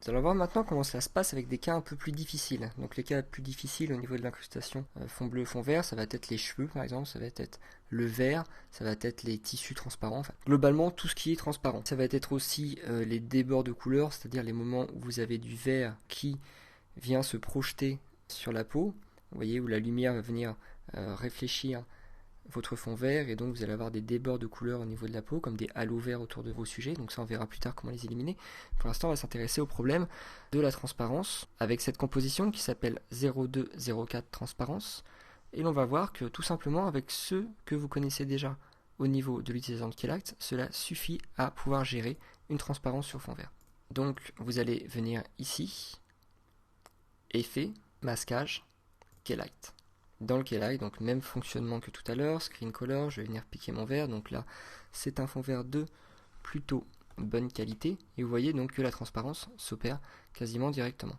Nous allons voir maintenant comment cela se passe avec des cas un peu plus difficiles. Donc les cas plus difficiles au niveau de l'incrustation fond bleu, fond vert, ça va être les cheveux par exemple, ça va être le vert, ça va être les tissus transparents, enfin, globalement tout ce qui est transparent. Ça va être aussi les débords de couleur, c'est-à-dire les moments où vous avez du vert qui vient se projeter sur la peau, vous voyez, où la lumière va venir réfléchir votre fond vert et donc vous allez avoir des débords de couleurs au niveau de la peau comme des halos verts autour de vos sujets, donc ça on verra plus tard comment les éliminer. Pour l'instant on va s'intéresser au problème de la transparence avec cette composition qui s'appelle 0204 transparence et l'on va voir que tout simplement avec ce que vous connaissez déjà au niveau de l'utilisation de K-Light, cela suffit à pouvoir gérer une transparence sur fond vert. Donc vous allez venir ici, effet, masquage, K-Light. Dans le K-Light, donc même fonctionnement que tout à l'heure, screen color, je vais venir piquer mon vert, donc là c'est un fond vert de plutôt bonne qualité, et vous voyez donc que la transparence s'opère quasiment directement.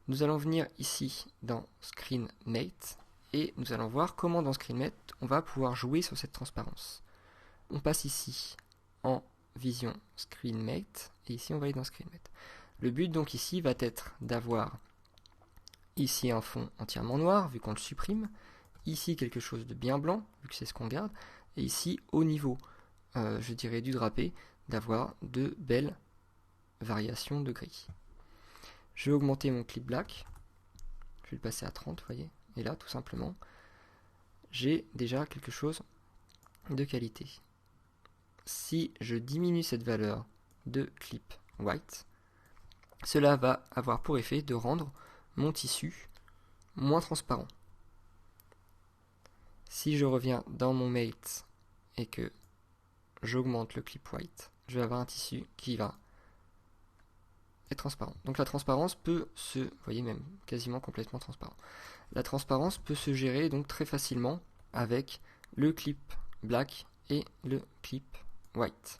Nous allons venir ici dans Screen Mate, et nous allons voir comment dans Screen Mate on va pouvoir jouer sur cette transparence. On passe ici en vision Screen Mate, et ici on va aller dans Screen Mate. Le but donc ici va être d'avoir ici un fond entièrement noir, vu qu'on le supprime. Ici quelque chose de bien blanc, vu que c'est ce qu'on garde. Et ici, au niveau, je dirais, du drapé, d'avoir de belles variations de gris. Je vais augmenter mon clip black. Je vais le passer à 30, vous voyez. Et là, tout simplement, j'ai déjà quelque chose de qualité. Si je diminue cette valeur de clip white, cela va avoir pour effet de rendre mon tissu moins transparent. Si je reviens dans mon mate et que j'augmente le clip white, je vais avoir un tissu qui va être transparent. Donc la transparence peut vous voyez même quasiment complètement transparent. La transparence peut se gérer donc très facilement avec le clip black et le clip white.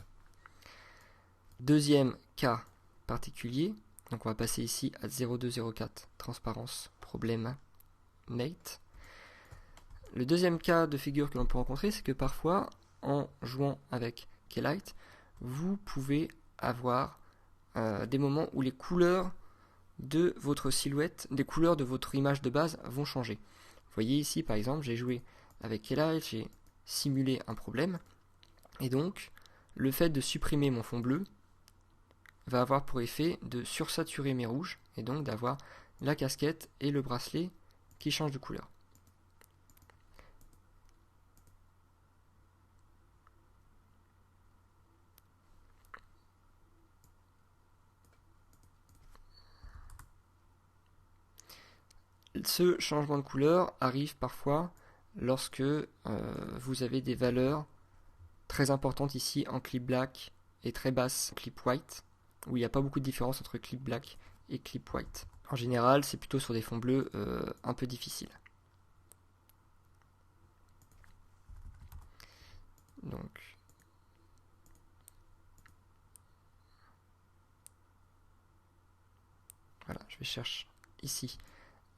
Deuxième cas particulier, donc on va passer ici à 0204 transparence problème mate. Le deuxième cas de figure que l'on peut rencontrer, c'est que parfois, en jouant avec K-Light, vous pouvez avoir des moments où les couleurs de votre silhouette, des couleurs de votre image de base vont changer. Vous voyez ici, par exemple, j'ai joué avec K-Light, j'ai simulé un problème, et donc, le fait de supprimer mon fond bleu va avoir pour effet de sursaturer mes rouges, et donc d'avoir la casquette et le bracelet qui changent de couleur. Ce changement de couleur arrive parfois lorsque vous avez des valeurs très importantes ici en clip black et très basses en clip white, où il n'y a pas beaucoup de différence entre clip black et clip white. En général, c'est plutôt sur des fonds bleus un peu difficiles. Donc, voilà, je vais chercher ici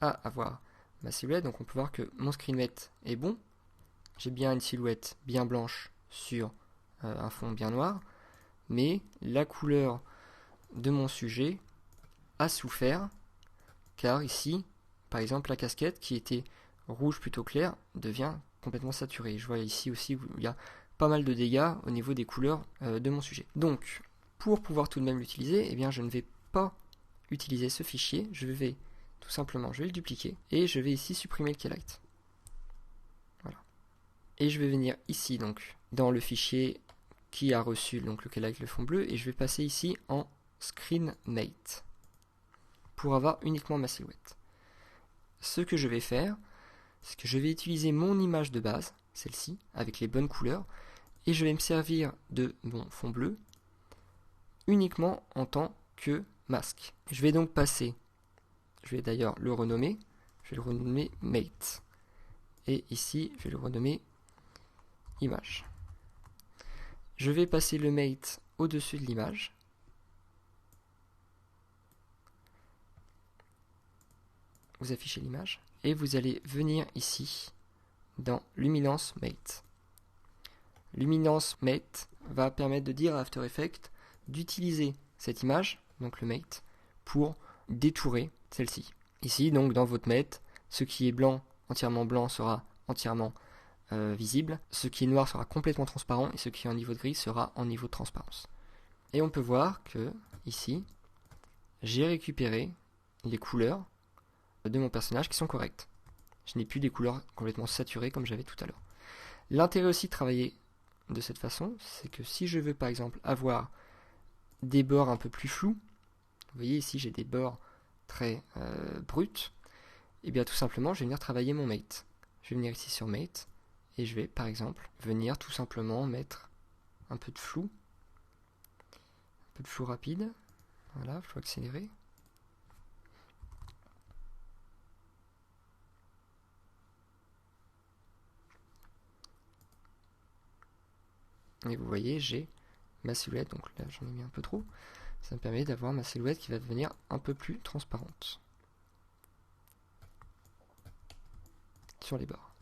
à avoir ma silhouette. Donc on peut voir que mon screen mate est bon. J'ai bien une silhouette bien blanche sur un fond bien noir, mais la couleur de mon sujet a souffert, car ici, par exemple, la casquette qui était rouge plutôt clair devient complètement saturée. Je vois ici aussi où il y a pas mal de dégâts au niveau des couleurs de mon sujet. Donc, pour pouvoir tout de même l'utiliser, eh bien, je ne vais pas utiliser ce fichier, je vais tout simplement, je vais le dupliquer, et je vais ici supprimer le K-Light. Voilà. Et je vais venir ici, donc, dans le fichier qui a reçu donc, le K-Light, le fond bleu, et je vais passer ici en Screen Mate, pour avoir uniquement ma silhouette. Ce que je vais faire, c'est que je vais utiliser mon image de base, celle-ci, avec les bonnes couleurs, et je vais me servir de mon fond bleu uniquement en tant que masque. Je vais donc passer, je vais d'ailleurs le renommer, je vais le renommer Mate. Et ici, je vais le renommer Image. Je vais passer le Mate au-dessus de l'image. Vous affichez l'image. Et vous allez venir ici dans Luminance Mate. Luminance Mate va permettre de dire à After Effects d'utiliser cette image, donc le Mate, pour détourer celle-ci. Ici, donc dans votre maître, ce qui est blanc, entièrement blanc, sera entièrement visible. Ce qui est noir sera complètement transparent et ce qui est en niveau de gris sera en niveau de transparence. Et on peut voir que ici, j'ai récupéré les couleurs de mon personnage qui sont correctes. Je n'ai plus des couleurs complètement saturées comme j'avais tout à l'heure. L'intérêt aussi de travailler de cette façon, c'est que si je veux par exemple avoir des bords un peu plus flous, vous voyez ici j'ai des bords très bruts, et bien tout simplement je vais venir travailler mon mate. Je vais venir ici sur mate, et je vais par exemple venir tout simplement mettre un peu de flou rapide, voilà, flou accéléré. Et vous voyez, j'ai ma silhouette, donc là j'en ai mis un peu trop, ça me permet d'avoir ma silhouette qui va devenir un peu plus transparente sur les bords.